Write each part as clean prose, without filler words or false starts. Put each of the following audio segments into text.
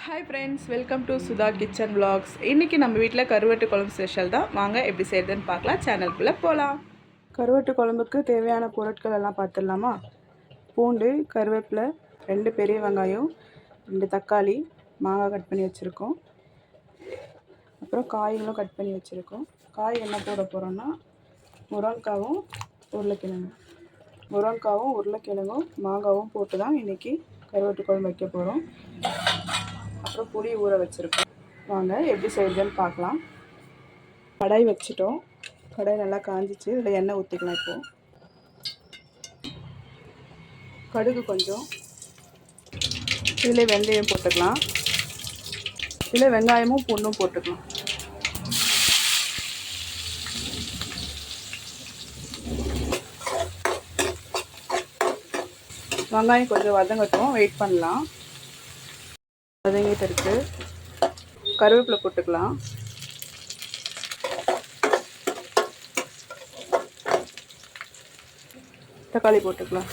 Hi friends, welcome to Sudha kitchen vlogs. இன்றைக்கி நம்ம வீட்டில் கருவாட்டு குழம்பு ஸ்பெஷல் தான். வாங்க எப்படி செய்கிறதுன்னு பார்க்கலாம். சேனலுக்குள்ளே போகலாம். கருவாட்டு குழம்புக்கு தேவையான பொருட்கள் எல்லாம் பார்த்துடலாமா? பூண்டு, கருவேப்பிலை, 2 பெரிய வெங்காயம், 2 தக்காளி, மாங்காய் கட் பண்ணி வச்சுருக்கோம். அப்புறம் காய்களும் கட் பண்ணி வச்சுருக்கோம். காய் என்ன போட போகிறோன்னா முருங்கைக்காவும் உருளைக்கிழங்கும் மாங்காவும் போட்டு தான் இன்றைக்கி கருவாட்டு குழம்பு வைக்க போகிறோம். அப்புறம் புளி ஊற வச்சுருக்கோம். வாங்க எப்படி செய்யுதுன்னு பார்க்கலாம். கடாய் வச்சுட்டோம். கடாய் நல்லா காஞ்சிச்சு. இதில் எண்ணெய் ஊற்றிக்கலாம். இப்போது கடுகு கொஞ்சம், இதில் வெந்தயம் போட்டுக்கலாம். இதில் வெங்காயமும் பூண்டும் போட்டுக்கலாம். வெங்காயம் கொஞ்சம் வதங்கட்டும், வெயிட் பண்ணலாம். வதங்கிட்டு இருக்கு. கருவேப்பிலை போட்டுக்கலாம். தக்காளி போட்டுக்கலாம்.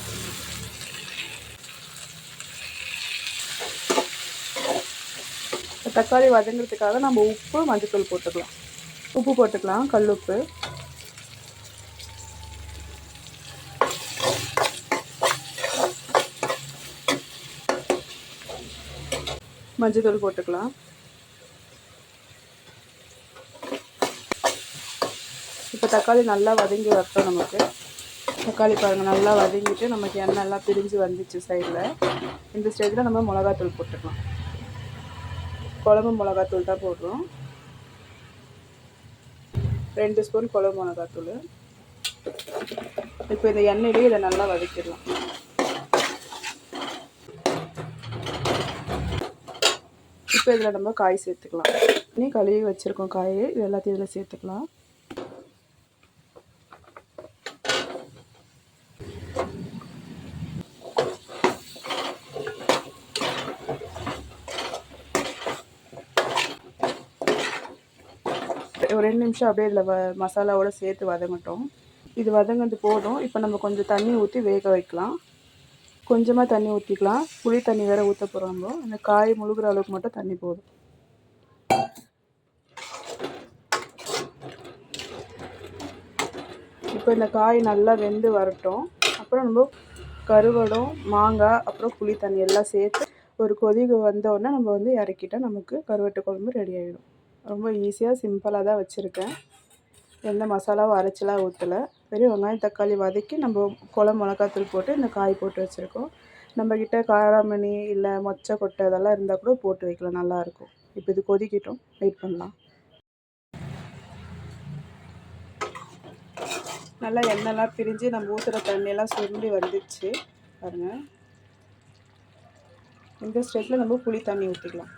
தக்காளி வதங்கிறதுக்காக நம்ம உப்பு, மஞ்சத்தூள் போட்டுக்கலாம். உப்பு போட்டுக்கலாம், கல் உப்பு. மஞ்சத்தூள் போட்டுக்கலாம். இப்போ தக்காளி நல்லா வதங்கி வரட்டும். நமக்கு தக்காளி பாருங்கள் நல்லா வதங்கிட்டு நமக்கு எண்ணெய் நல்லா பிரிஞ்சு வந்துச்சு சைடில். இந்த ஸ்டேஜில் நம்ம மிளகாத்தூள் போட்டுக்கலாம். குழம்பு மிளகாத்தூள் தான் போடுறோம். 2 ஸ்பூன் குழம்பு மிளகாத்தூள். இப்போ இந்த எண்ணெயிலேயே இதை நல்லா வதக்கிடலாம். இப்போ இதில் நம்ம காய் சேர்த்துக்கலாம். கழுவி வச்சுருக்கோம் காய், இது எல்லாத்தையும் இதில் சேர்த்துக்கலாம். ஒரு 2 நிமிஷம் அப்படியே இதில் மசாலாவோடு சேர்த்து வதங்கட்டும். இது வதங்கிறது போதும். இப்போ நம்ம கொஞ்சம் தண்ணி ஊற்றி வேக வைக்கலாம். கொஞ்சமாக தண்ணி ஊற்றிக்கலாம். புளி தண்ணி வேறு ஊற்ற போகிறோம். நம்ம அந்த காய் முழுகிற அளவுக்கு மட்டும் தண்ணி போதும். இப்போ இந்த காய் நல்லா வெந்து வரட்டும். அப்புறம் நம்ம கருவடம், மாங்காய், அப்புறம் புளி தண்ணி எல்லாம் சேர்த்து ஒரு கொதிக்கு வந்தோடனே நம்ம இறக்கிட்டால் நமக்கு கருவாட்டு குழம்பு ரெடி ஆகிடும். ரொம்ப ஈஸியாக சிம்பிளாக தான் வச்சுருக்கேன். எந்த மசாலாவும் அரைச்சலாம் ஊற்றலை. வெறும் வெங்காயம் தக்காளி வதக்கி நம்ம குழம்பு மிளகாத்தூள் போட்டு இந்த காய் போட்டு வச்சுருக்கோம். நம்மக்கிட்ட காராமணி இல்லை மொச்சை கொட்டை அதெல்லாம் இருந்தால் கூட போட்டு வைக்கலாம், நல்லாயிருக்கும். இப்போ இது கொதிக்கிட்டோம், வெயிட் பண்ணலாம். நல்லா எண்ணெய்லாம் பிரிஞ்சு நம்ம ஊற்றுற தண்ணியெல்லாம் சுருண்டி வந்துடுச்சு பாருங்கள். இந்த ஸ்டேஜில் நம்ம புளி தண்ணி ஊற்றிக்கலாம்.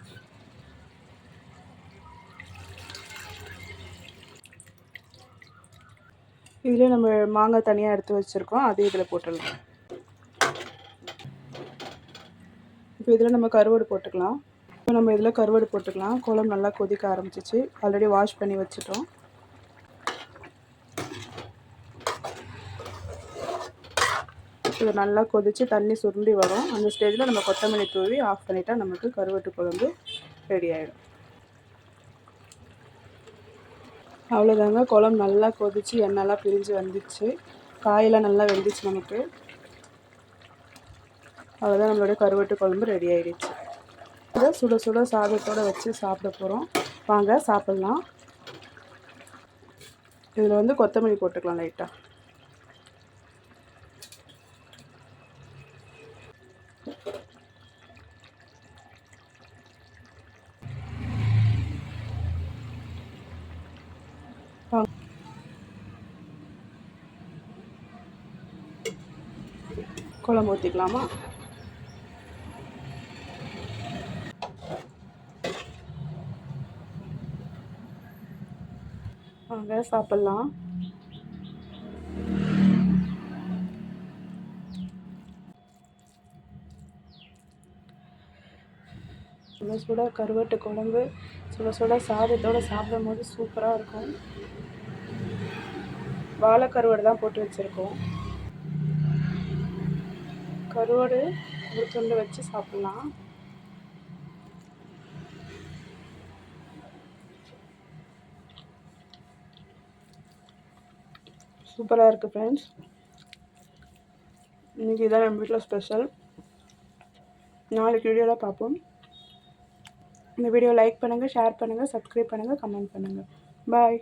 இதில் நம்ம மாங்காய் தனியாக எடுத்து வச்சுருக்கோம், அதே இதில் போட்டுடலாம். இப்போ இதில் நம்ம கருவாடு போட்டுக்கலாம். இப்போ நம்ம இதில் கருவாடு போட்டுக்கலாம். குழம்பு நல்லா கொதிக்க ஆரம்பிச்சிச்சு. ஆல்ரெடி வாஷ் பண்ணி வச்சுட்டோம். இது நல்லா கொதித்து தண்ணி சுருண்டி வரும். அந்த ஸ்டேஜில் நம்ம கொத்தமல்லி தூவி ஆஃப் பண்ணிட்டால் நமக்கு கருவாட்டு குழம்பு ரெடி ஆகிடும். அவ்வளோதாங்க. குழம்பு நல்லா கொதித்து எண்ணெய்லாம் பிரிஞ்சு வந்துச்சு. காயெல்லாம் நல்லா வெந்துச்சு நமக்கு. அவ்வளோதான், நம்மளுடைய கருவாட்டு குழம்பு ரெடி ஆகிடுச்சு. இதை சுட சுட சாதத்தோடு வச்சு சாப்பிட போகிறோம். வாங்க சாப்பிட்லாம். இதில் கொத்தமல்லி போட்டுக்கலாம் லைட்டாக. குழம்பு ஊற்றிக்கலாமா? வாங்க சாப்பிட்லாம். சுட சுட கருவாட்டு குழம்பு சுட சுட சாதத்தோடு சாப்பிடும் போது சூப்பராக இருக்கும். வாழைக்கருவாடு தான் போட்டு வச்சுருக்கோம். கருவாடு ஒரு துண்டு வச்சு சாப்பிட்லாம். சூப்பராக இருக்குது ஃப்ரெண்ட்ஸ். இன்றைக்கி இதான் நம்ம வீட்டில் ஸ்பெஷல். நாளைக்கு வீடியோவில் பார்ப்போம். இந்த வீடியோ லைக் பண்ணுங்கள், ஷேர் பண்ணுங்கள், சப்ஸ்கிரைப் பண்ணுங்கள், கமெண்ட் பண்ணுங்கள். பாய்.